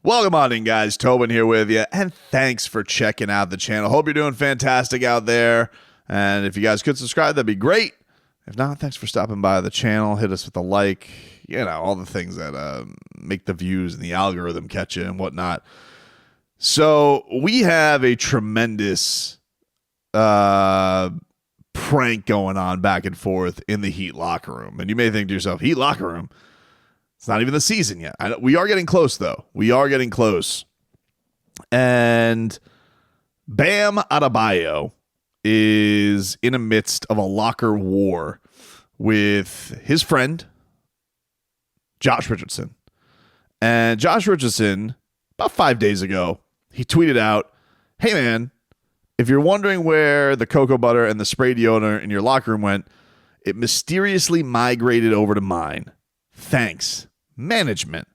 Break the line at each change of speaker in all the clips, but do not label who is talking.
Welcome on in, guys. Tobin here with you, and thanks for checking out the channel. Hope you're doing fantastic out there, and if you guys could subscribe, that'd be great. If not, thanks for stopping by the channel. Hit us with a like, all the things that make the views and the algorithm catch you and whatnot. So we have a tremendous prank going on back and forth in the Heat locker room, and you may think to yourself, Heat locker room? It's not even the season yet. We are getting close, though. We are getting close. And Bam Adebayo is in the midst of a locker war with his friend, Josh Richardson. And Josh Richardson, about 5 days ago, he tweeted out, "Hey, man, if you're wondering where the cocoa butter and the spray deodorant in your locker room went, it mysteriously migrated over to mine. Thanks. Management."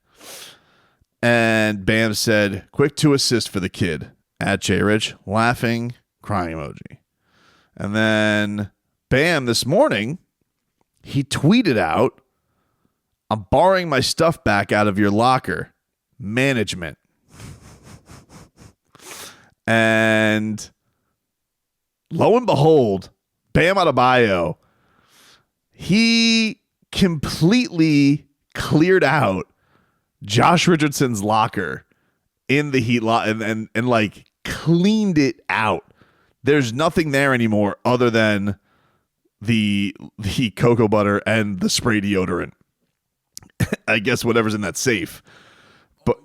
And Bam said, "Quick to assist for the kid." At J Rich, laughing, crying emoji. And then Bam this morning, he tweeted out, "I'm borrowing my stuff back out of your locker. Management." And lo and behold, Bam Adebayo, he completely cleared out Josh Richardson's locker in the Heat and like cleaned it out. There's nothing there anymore other than the cocoa butter and the spray deodorant. I guess whatever's in that safe. But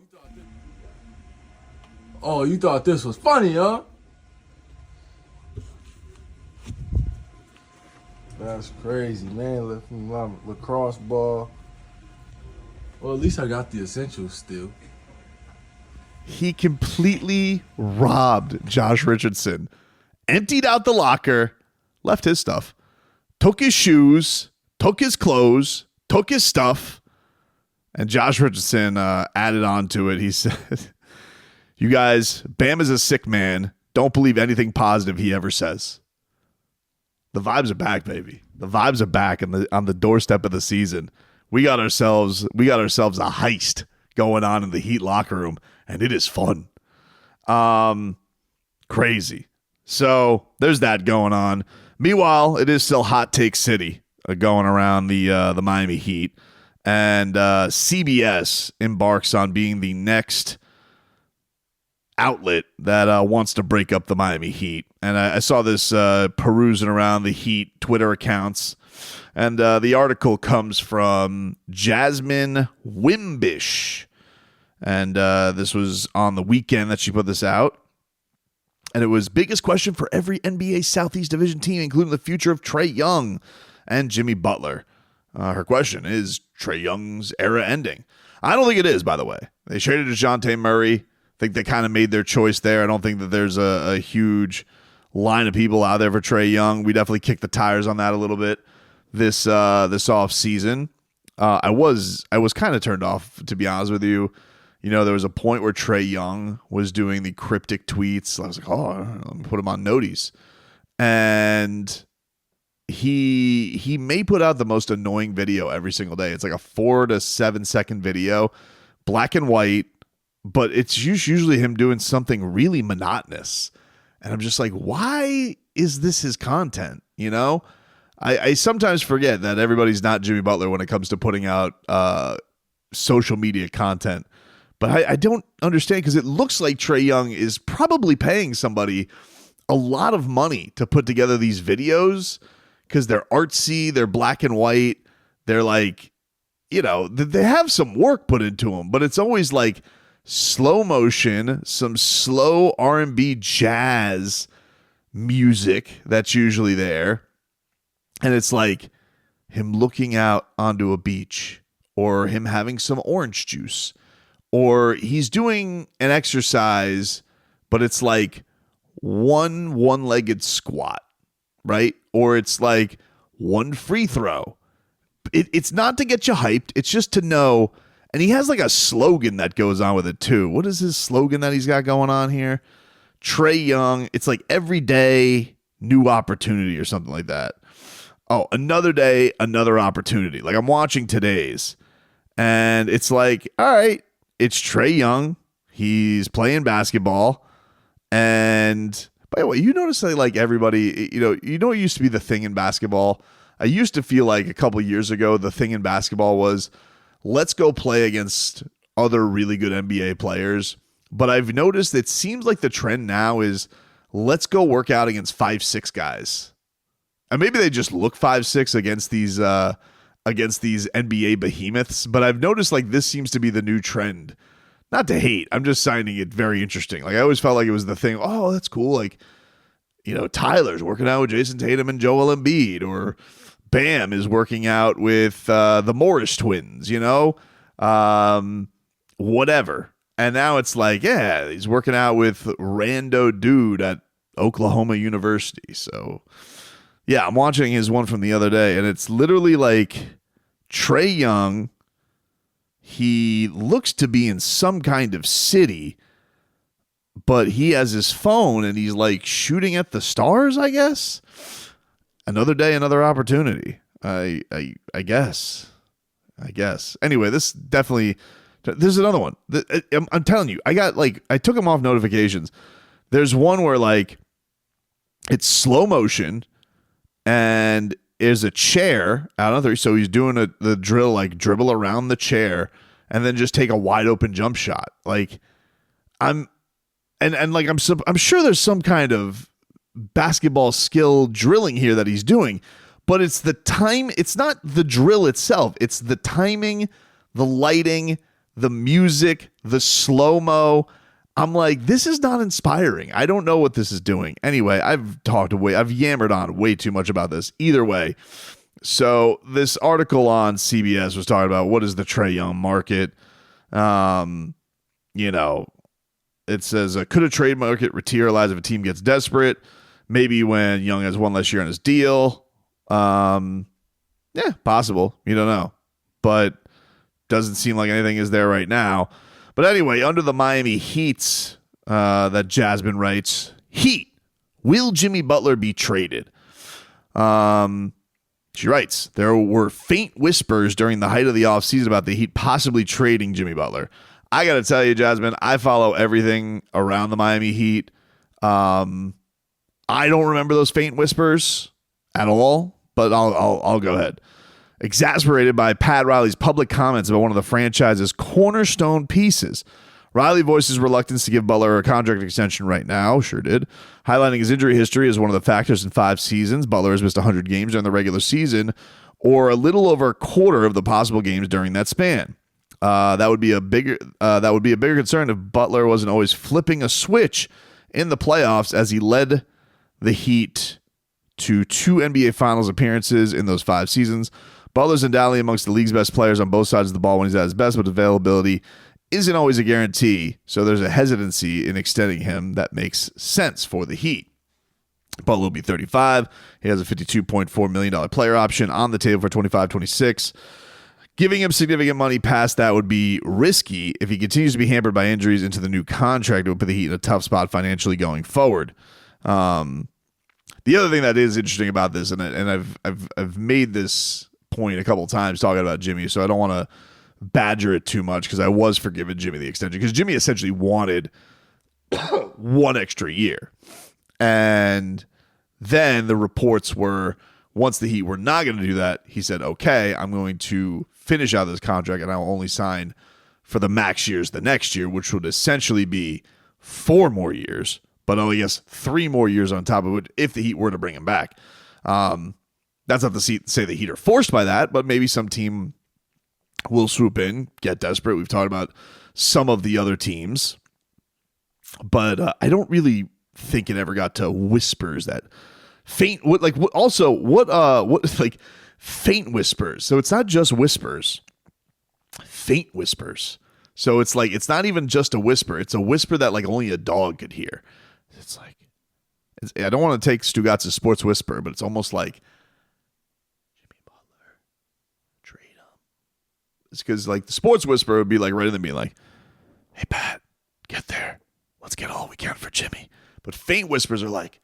you thought this was funny, huh? That's crazy, man. Left my lacrosse ball. Well, at least I got the essentials still.
He completely robbed Josh Richardson, emptied out the locker, left his stuff, took his shoes, took his clothes, took his stuff, and Josh Richardson added on to it. He said, "You guys, Bam is a sick man. Don't believe anything positive he ever says." The vibes are back, baby. The vibes are back on the doorstep of the season. We got ourselves a heist going on in the Heat locker room, and it is fun. Crazy. So there's that going on. Meanwhile, it is still Hot Take City going around the Miami Heat, and CBS embarks on being the next outlet that wants to break up the Miami Heat. And I saw this perusing around the Heat Twitter accounts. And the article comes from Jasmine Wimbish. And this was on the weekend that she put this out. And it was biggest question for every NBA Southeast Division team, including the future of Trey Young and Jimmy Butler. Her question is, Trey Young's era ending? I don't think it is, by the way. They traded DeJounte Murray. I think they kind of made their choice there. I don't think that there's a huge line of people out there for Trey Young. We definitely kicked the tires on that a little bit this off season. I was kind of turned off, to be honest with you. There was a point where Trey Young was doing the cryptic tweets. I was like, let me put him on notice. And he may put out the most annoying video every single day. It's like a 4 to 7 second video, black and white, but it's usually him doing something really monotonous. And I'm just like, why is this his content? I sometimes forget that everybody's not Jimmy Butler when it comes to putting out social media content. But I don't understand, because it looks like Trey Young is probably paying somebody a lot of money to put together these videos, because they're artsy, they're black and white, they're like, they have some work put into them, but it's always like slow motion, some slow R&B jazz music that's usually there. And it's like him looking out onto a beach, or him having some orange juice, or he's doing an exercise, but it's like one-legged squat, right? Or it's like one free throw. It's not to get you hyped. It's just to know. And he has like a slogan that goes on with it too. What is his slogan that he's got going on here? Trey Young. It's like every day, new opportunity or something like that. Oh, another day, another opportunity. Like I'm watching today's, and it's like, all right, it's Trey Young He's playing basketball. And by the way, you notice that like everybody, what used to be the thing in basketball? I used to feel like a couple years ago, the thing in basketball was let's go play against other really good NBA players. But I've noticed it seems like the trend now is let's go work out against 5'6" guys. And maybe they just look 5'6" against these NBA behemoths. But I've noticed like this seems to be the new trend. Not to hate, I'm just finding it very interesting. Like I always felt like it was the thing. Oh, that's cool. Like, Tyler's working out with Jason Tatum and Joel Embiid, or Bam is working out with the Morris twins. Whatever. And now it's like, yeah, he's working out with rando dude at Oklahoma University. So, yeah, I'm watching his one from the other day, and it's literally like Trey Young. He looks to be in some kind of city, but he has his phone, and he's like shooting at the stars, I guess. Another day, another opportunity. I guess. Anyway, this is another one. I'm telling you, I took them off notifications. There's one where like it's slow motion and is a chair out there. So he's doing the drill, like dribble around the chair and then just take a wide open jump shot. Like I'm sure there's some kind of basketball skill drilling here that he's doing, but it's the time. It's not the drill itself. It's the timing, the lighting, the music, the slow-mo. I'm like, this is not inspiring. I don't know what this is doing. Anyway, I've yammered on way too much about this. Either way, so this article on CBS was talking about what is the Trey Young market. It says, could a trade market materialize if a team gets desperate? Maybe when Young has one less year on his deal. Yeah, possible. You don't know. But doesn't seem like anything is there right now. But anyway, under the Miami Heat's, that Jasmine writes, Heat, will Jimmy Butler be traded? She writes, there were faint whispers during the height of the offseason about the Heat possibly trading Jimmy Butler. I got to tell you, Jasmine, I follow everything around the Miami Heat. I don't remember those faint whispers at all, but I'll go ahead. Exasperated by Pat Riley's public comments about one of the franchise's cornerstone pieces, Riley voices reluctance to give Butler a contract extension right now. Sure did. Highlighting his injury history as one of the factors in 5 seasons. Butler has missed 100 games during the regular season, or a little over a quarter of the possible games during that span. That would be a bigger concern if Butler wasn't always flipping a switch in the playoffs, as he led the Heat to 2 NBA Finals appearances in those 5 seasons. Butler's undoubtedly amongst the league's best players on both sides of the ball when he's at his best, but availability isn't always a guarantee, so there's a hesitancy in extending him that makes sense for the Heat. Butler will be 35. He has a $52.4 million player option on the table for 25-26. Giving him significant money past that would be risky. If he continues to be hampered by injuries into the new contract, it would put the Heat in a tough spot financially going forward. The other thing that is interesting about this, and I've made this point a couple of times talking about Jimmy, so I don't want to badger it too much because I was for giving Jimmy the extension because Jimmy essentially wanted 1 extra year. And then the reports were, once the Heat were not going to do that, he said, okay, I'm going to finish out this contract and I will only sign for the max years the next year, which would essentially be 4 more years, but only, I guess, 3 more years on top of it if the Heat were to bring him back. That's not to say the Heat are forced by that, but maybe some team will swoop in, get desperate. We've talked about some of the other teams, but I don't really think it ever got to whispers that faint. Faint whispers. So it's not just whispers, faint whispers. So it's like, it's not even just a whisper. It's a whisper that like only a dog could hear. It's like, I don't want to take Stugatz's sports whisper, but it's almost like, it's because like the sports whisper would be like right in me, like, hey Pat, get there. Let's get all we can for Jimmy. But faint whispers are like,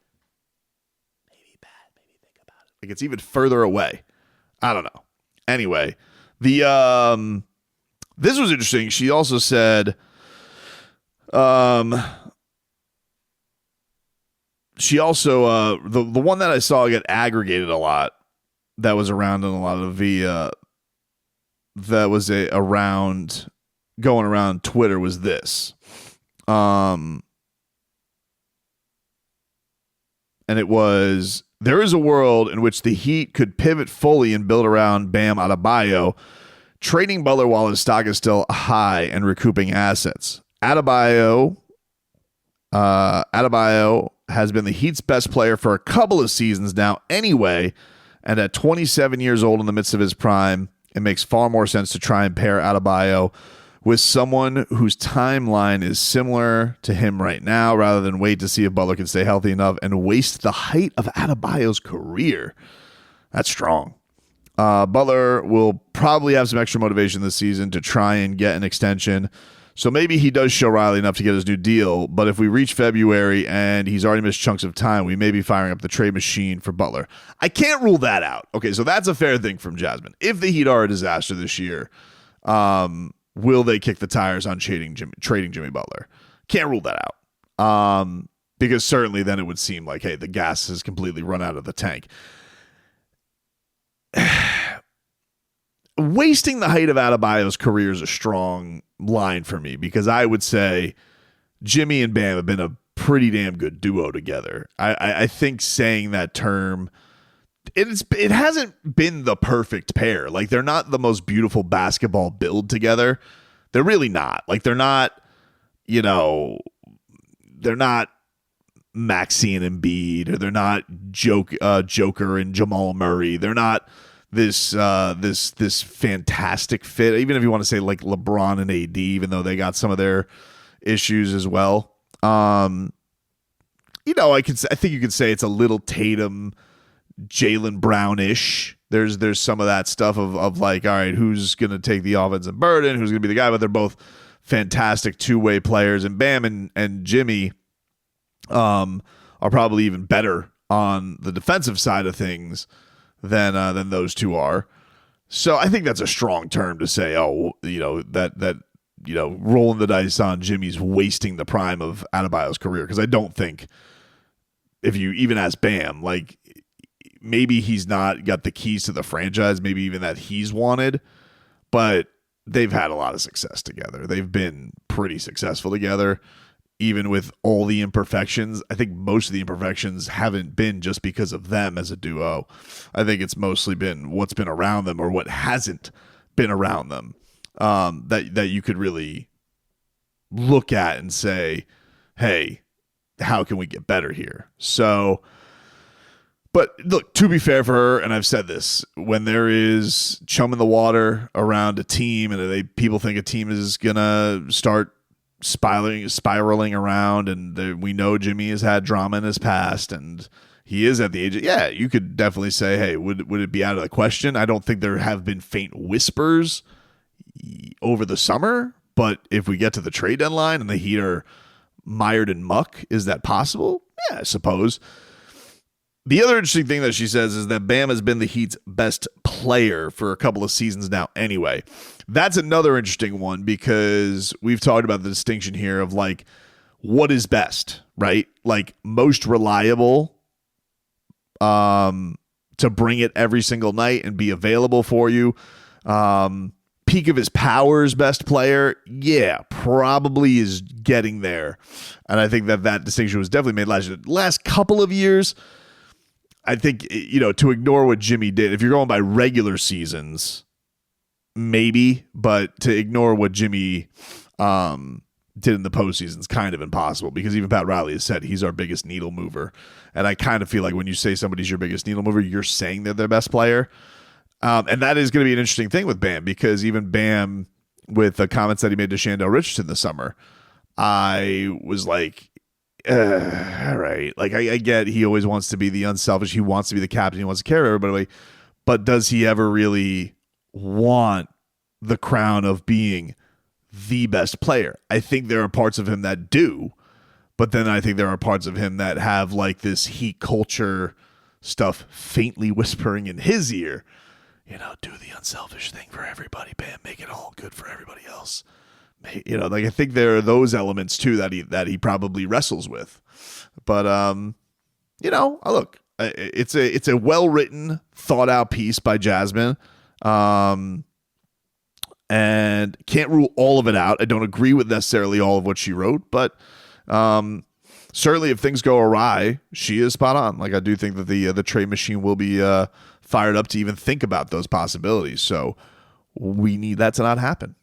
maybe Pat, maybe think about it. Like it's even further away. I don't know. Anyway, the this was interesting. She also said Um, she also the one that I saw get aggregated a lot that was around in a lot of the that was around going around Twitter was this. And it was, there is a world in which the Heat could pivot fully and build around Bam Adebayo, trading Butler while his stock is still high and recouping assets. Adebayo has been the Heat's best player for a couple of seasons now anyway, and at 27 years old in the midst of his prime, it makes far more sense to try and pair Adebayo with someone whose timeline is similar to him right now rather than wait to see if Butler can stay healthy enough and waste the height of Adebayo's career. That's strong. Butler will probably have some extra motivation this season to try and get an extension. So maybe he does show Riley enough to get his new deal. But if we reach February and he's already missed chunks of time, we may be firing up the trade machine for Butler. I can't rule that out. Okay, so that's a fair thing from Jasmine. If the Heat are a disaster this year, will they kick the tires on trading Jimmy Butler? Can't rule that out. Because certainly then it would seem like, hey, the gas has completely run out of the tank. Wasting the height of Adebayo's career is a strong line for me because I would say Jimmy and Bam have been a pretty damn good duo together. I think saying that term, it hasn't been the perfect pair. Like, they're not the most beautiful basketball build together. They're really not. Like, they're not, they're not Maxey and Embiid, or they're not Joker and Jamal Murray. They're not this fantastic fit. Even if you want to say like LeBron and AD, even though they got some of their issues as well. I think you could say it's a little Tatum, Jaylen Brown-ish. There's some of that stuff of like, all right, who's going to take the offensive burden? Who's going to be the guy? But they're both fantastic two-way players. And Bam and Jimmy are probably even better on the defensive side of things than those two are. So I think that's a strong term to say, that rolling the dice on Jimmy's wasting the prime of Adebayo's career. Because I don't think, if you even ask Bam, like, maybe he's not got the keys to the franchise, maybe even that he's wanted, but they've had a lot of success together. They've been pretty successful together, even with all the imperfections. I think most of the imperfections haven't been just because of them as a duo. I think it's mostly been what's been around them or what hasn't been around them that you could really look at and say, hey, how can we get better here? So, but look, to be fair for her, and I've said this, when there is chum in the water around a team and people think a team is going to start spiraling around, and we know Jimmy has had drama in his past, and he is at the age of, you could definitely say, hey, would it be out of the question? I don't think there have been faint whispers over the summer, but if we get to the trade deadline and the Heat are mired in muck, is that possible? Yeah, I suppose. The other interesting thing that she says is that Bam has been the Heat's best player for a couple of seasons now anyway. That's another interesting one because we've talked about the distinction here of like, what is best, right? Like, most reliable to bring it every single night and be available for you. Peak of his powers best player, probably is getting there. And I think that distinction was definitely made last year. Last couple of years, I think, to ignore what Jimmy did, if you're going by regular seasons, maybe, but to ignore what Jimmy did in the postseason is kind of impossible because even Pat Riley has said he's our biggest needle mover. And I kind of feel like when you say somebody's your biggest needle mover, you're saying they're their best player. And that is going to be an interesting thing with Bam because even Bam, with the comments that he made to Shandell Richardson this summer, I was like, all right. Like, I get he always wants to be the unselfish. He wants to be the captain. He wants to carry everybody. But does he ever really want the crown of being the best player? I think there are parts of him that do. But then I think there are parts of him that have like this Heat culture stuff faintly whispering in his ear. Do the unselfish thing for everybody, Bam. Make it all good for everybody else. like I think there are those elements too that he probably wrestles with. But look, it's a well written, thought out piece by Jasmine. And can't rule all of it out. I don't agree with necessarily all of what she wrote, but certainly if things go awry, she is spot on. Like I do think that the Trey machine will be fired up to even think about those possibilities. So we need that to not happen.